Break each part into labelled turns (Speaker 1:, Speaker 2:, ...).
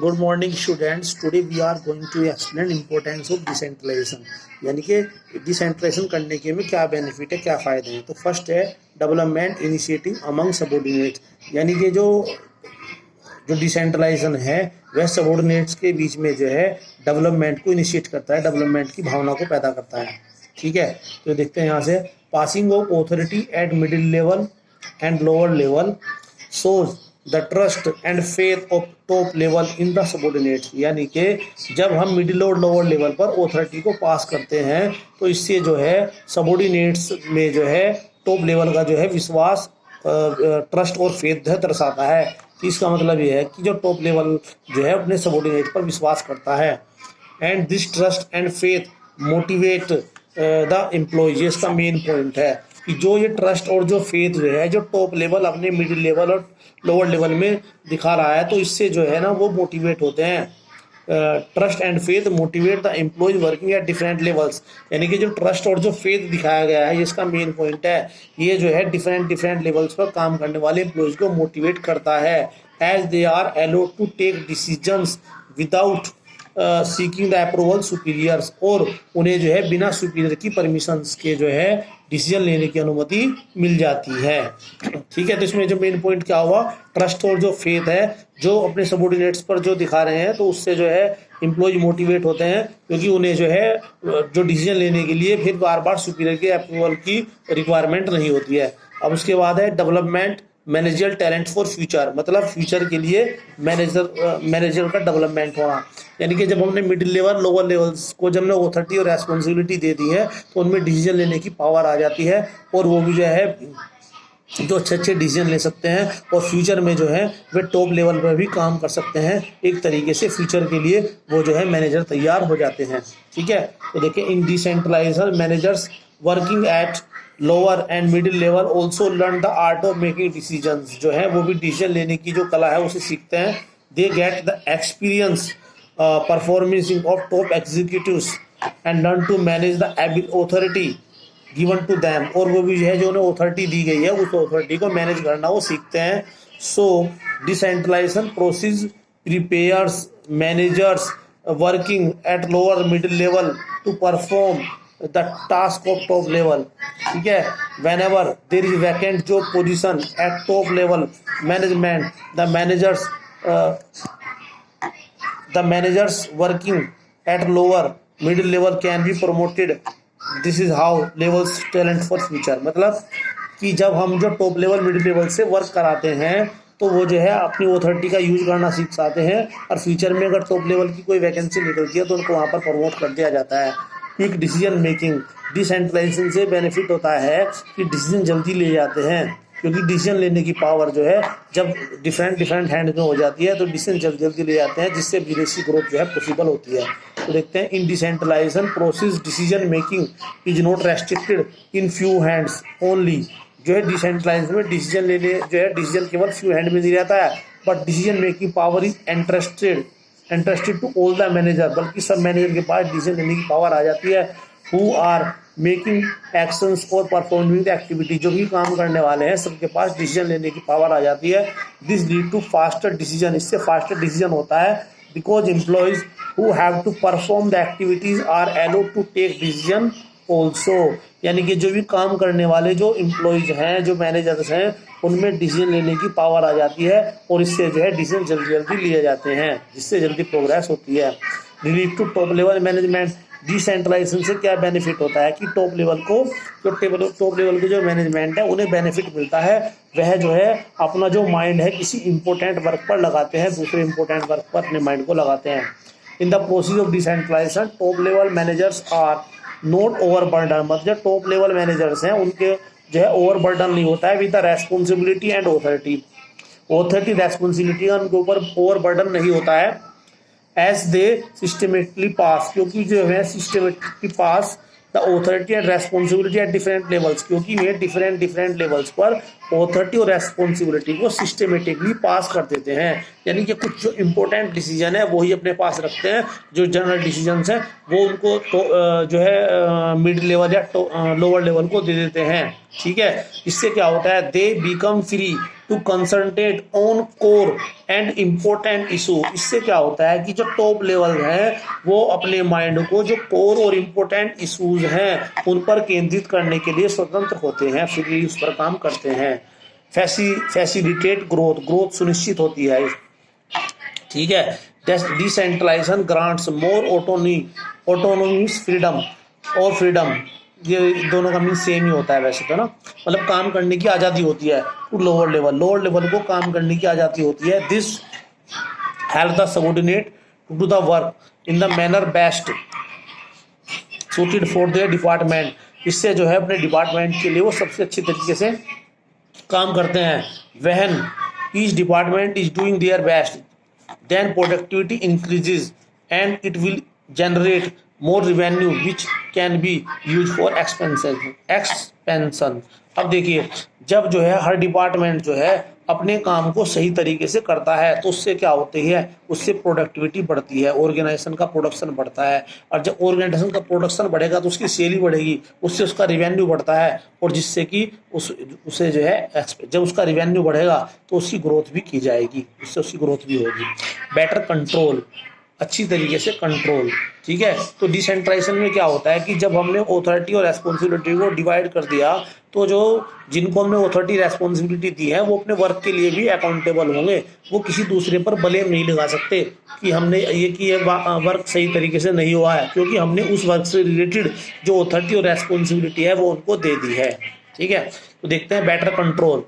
Speaker 1: Good morning students. Today we are going to explain importance of decentralization, यानी कि decentralisation करने के में क्या बेनिफिट है, क्या फ़ायदे हैं। तो फर्स्ट है डेवलपमेंट इनिशिएटिव अमंग सबऑर्डिनेट्स, यानी कि जो डिसेंट्रलाइजेशन है वह सबऑर्डिनेट्स के बीच में जो है डेवलपमेंट को इनिशिएट करता है, डेवलपमेंट की भावना को पैदा करता है। ठीक है, तो देखते हैं यहाँ से passing of authority eight middle level and lower level shows the trust and faith of top level in the subordinates, यानी कि जब हम मिडिल और लोअर लेवल पर ऑथोरिटी को पास करते हैं तो इससे जो है सबऑर्डिनेट्स में जो है टॉप लेवल का जो है विश्वास, ट्रस्ट और फेथ दर्शाता है। तो इसका मतलब ये है कि जो टॉप लेवल जो है अपने सबऑर्डिनेट पर विश्वास करता है। And this trust and faith motivate the employees, इसका मेन पॉइंट है कि जो ये ट्रस्ट और जो फेथ जो है जो टॉप लेवल अपने मिडिल लेवल और लोअर लेवल में दिखा रहा है, तो इससे जो है ना वो मोटिवेट होते हैं। Trust and faith motivate the employees working at different levels, यानी कि जो ट्रस्ट और जो फेथ दिखाया गया है इसका मेन पॉइंट है, ये जो है डिफरेंट लेवल्स पर काम करने वाले एम्प्लॉयज को मोटिवेट करता है। As they are allowed to take decisions without seeking the approval superiors, और उन्हें जो है बिना सुपीरियर की परमिशंस के जो है डिसीजन लेने की अनुमति मिल जाती है। ठीक है, तो इसमें जो मेन पॉइंट क्या हुआ, ट्रस्ट और जो फेथ है जो अपने सबऑर्डिनेट्स पर जो दिखा रहे हैं, तो उससे जो है एम्प्लॉयज मोटिवेट होते हैं, क्योंकि उन्हें जो है जो डिसीजन लेने के लिए फिर बार बार सुपीरियर के अप्रूवल की रिक्वायरमेंट नहीं होती है। अब उसके बाद है development manager talent for future, मतलब फ्यूचर के लिए मैनेजर का डेवलपमेंट होना, यानी कि जब हमने मिडिल लेवल लोअर लेवल्स को जब हमने ऑथोरिटी और रेस्पॉन्सिबिलिटी दे दी है तो उनमें डिसीजन लेने की पावर आ जाती है, और वो भी जो है जो अच्छे डिसीजन ले सकते हैं, और फ्यूचर में जो है वे टॉप लेवल पर भी काम कर सकते हैं। एक तरीके से फ्यूचर के लिए वो जो है मैनेजर तैयार हो जाते हैं। ठीक है, तो देखिए in decentralization managers working at lower and middle level also learn the art of making decisions, जो है वो भी डिसीजन लेने की जो कला है उसे सीखते हैं। They get the experience performance of top executives and learn to manage the authority given to them, और वो भी जो है जो उन्हें ऑथोरिटी दी गई है उस ऑथोरिटी को मैनेज करना वो सीखते हैं। So decentralization process prepares managers working at lower middle level to perform the task of top level. ठीक है, whenever there is vacant job position at top level management, the managers working at lower middle level can be promoted. This is how levels talent for future, मतलब कि जब हम जो top level middle level से work कराते हैं तो वो जो है अपनी ऑथोरिटी का यूज करना सीख जाते हैं, और फ्यूचर में अगर टॉप लेवल की कोई वैकेंसी निकलती है तो उनको वहाँ पर प्रमोट कर दिया जाता है। क्विक डिसीजन मेकिंग, डिसेंट्रलाइजेशन से बेनिफिट होता है कि डिसीजन जल्दी ले जाते हैं, क्योंकि डिसीजन लेने की पावर जो है जब डिफरेंट हैंड में हो जाती है तो डिसीजन जल्दी ले जाते हैं, जिससे विदेशी ग्रोथ जो है पॉसिबल होती है। तो देखते हैं in decentralization process decision making is not restricted in few hands only, जो है डिसेंट्रलाइजेशन में डिसीजन लेने जो है डिसीजन केवल फ्यू हैंड में नहीं रहता है, but decision making power is interested to all the manager, बल्कि सब मैनेजर के पास डिसीजन लेने की पावर आ जाती है। हु आर मेकिंग एक्शंस और परफॉर्मिंग द एक्टिविटी, जो भी काम करने वाले हैं सबके पास डिसीजन लेने की पावर आ जाती है। This lead to faster decision, इससे फास्टर डिसीजन होता है, because employees who have to perform the activities are allowed to take decision also, यानी कि जो भी काम करने वाले जो एम्प्लॉयज हैं जो मैनेजर्स हैं उनमें डिसीजन लेने की पावर आ जाती है, और इससे जो है डिसीजन जल्दी लिए जाते हैं, जिससे जल्दी प्रोग्रेस होती है। Relieve to top level management, decentralization से क्या बेनिफिट होता है कि टॉप लेवल को जो टॉप लेवल के जो मैनेजमेंट है उन्हें बेनिफिट मिलता है, वह जो है अपना जो माइंड है किसी इंपॉर्टेंट वर्क पर लगाते हैं, दूसरे इंपॉर्टेंट वर्क पर अपने माइंड को लगाते हैं। In the process of decentralization top level managers are not overburden, मतलब जो टॉप लेवल मैनेजर्स हैं उनके जो है ओवरबर्डन नहीं होता है with the responsibility and authority responsibility उनके ऊपर ओवरबर्डन नहीं होता है। एज दे सिस्टमेटिकली पास, क्योंकि जो है systematically pass the authority and responsibility eight different levels, क्योंकि वे डिफरेंट लेवल्स पर ऑथोरिटी और रेस्पॉन्सिबिलिटी को सिस्टमेटिकली पास कर देते हैं, यानी कि कुछ जो इंपॉर्टेंट डिसीजन है वही अपने पास रखते हैं, जो जनरल डिसीजंस हैं वो उनको जो है मिड लेवल या लोअर लेवल को दे देते हैं। ठीक है, इससे क्या होता है, they become free to concentrate on core and important issue. इससे क्या होता है कि जो टॉप लेवल है वो अपने माइंड को जो कोर और इम्पोर्टेंट इश्यूज हैं उन पर केंद्रित करने के लिए स्वतंत्र होते हैं, फ्रीली उस पर काम करते हैं। फैसिलिटेट ग्रोथ सुनिश्चित होती है, ठीक है। डिसेंट्रलाइजेशन ग्रांट्स मोर ऑटोनोमी फ्रीडम और फ्रीडम, ये दोनों का मीन सेम ही होता है वैसे तो ना, मतलब काम करने की आज़ादी होती है। टू लोअर लेवल को काम करने की आज़ादी होती है। This help the subordinate to do the work in the manner best suited for their department. इससे जो है अपने डिपार्टमेंट के लिए वो सबसे अच्छी तरीके से काम करते हैं। When each department is doing their best then productivity increases and it will generate more revenue which can be used for expansion। अब देखिए जब जो है हर डिपार्टमेंट जो है अपने काम को सही तरीके से करता है तो उससे क्या होती है, उससे प्रोडक्टिविटी बढ़ती है, ऑर्गेनाइजेशन का प्रोडक्शन बढ़ता है। और जब ऑर्गेनाइजेशन का प्रोडक्शन बढ़ेगा तो उसकी सेल ही बढ़ेगी, उससे उसका रिवेन्यू बढ़ता है और जिससे कि उसे जो है जब उसका रिवेन्यू बढ़ेगा तो उसकी ग्रोथ भी की जाएगी, उससे उसकी ग्रोथ भी होगी। बेटर कंट्रोल, अच्छी तरीके से कंट्रोल, ठीक है। तो डिसेंट्रलाइजेशन में क्या होता है कि जब हमने अथॉरिटी और रेस्पॉन्सिबिलिटी को डिवाइड कर दिया तो जो जिनको हमने अथॉरिटी रेस्पॉन्सिबिलिटी दी है वो अपने वर्क के लिए भी अकाउंटेबल होंगे, वो किसी दूसरे पर ब्लेम नहीं लगा सकते कि हमने ये वर्क सही तरीके से नहीं हुआ है, क्योंकि हमने उस वर्क से रिलेटेड जो अथॉरिटी और रेस्पॉन्सिबिलिटी है वो उनको दे दी है, ठीक है। तो देखते हैं better control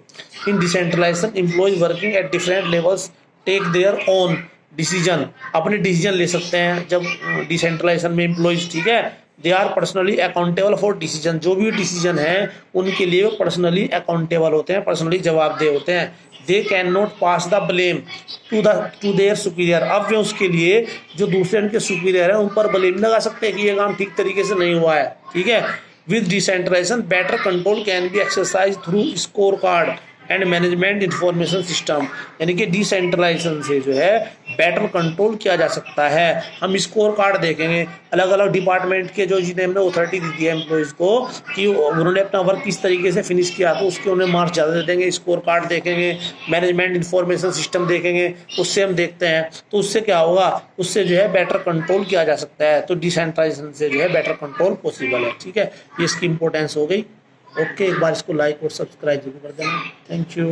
Speaker 1: in decentralization employees working at different levels take their own decision, अपने डिसीजन ले सकते हैं जब डिसेंट्रलाइजेशन में एम्प्लॉयज, ठीक है। They are personally accountable for decision, जो भी डिसीजन है उनके लिए वो पर्सनली अकाउंटेबल होते हैं, पर्सनली जवाबदेह होते हैं। They can not pass the blame to their superior, अब वे उसके लिए जो दूसरे उनके सुपीरियर है उन पर ब्लेम लगा सकते हैं कि ये काम ठीक तरीके से नहीं हुआ है, ठीक है। With decentralization better control can be exercise through score card and management information system, यानी कि डिसेंट्रलाइजेशन से जो है बेटर कंट्रोल किया जा सकता है। हम स्कोर कार्ड देखेंगे अलग अलग डिपार्टमेंट के, जो जिन्हें हमने अथॉरिटी दी है एम्प्लॉयज़ को कि उन्होंने अपना वर्क किस तरीके से फिनिश किया तो उसके उन्हें मार्क्स ज़्यादा दे देंगे। स्कोर कार्ड देखेंगे, मैनेजमेंट इंफॉर्मेशन सिस्टम देखेंगे, उससे हम देखते हैं तो उससे क्या होगा, उससे जो है बेटर कंट्रोल किया जा सकता है। तो डिसेंट्रलाइजेशन से जो है बेटर कंट्रोल पॉसिबल है, ठीक है। ये इसकी इंपॉर्टेंस हो गई। ओके, एक बार इसको लाइक और सब्सक्राइब जरूर कर देना। Thank you.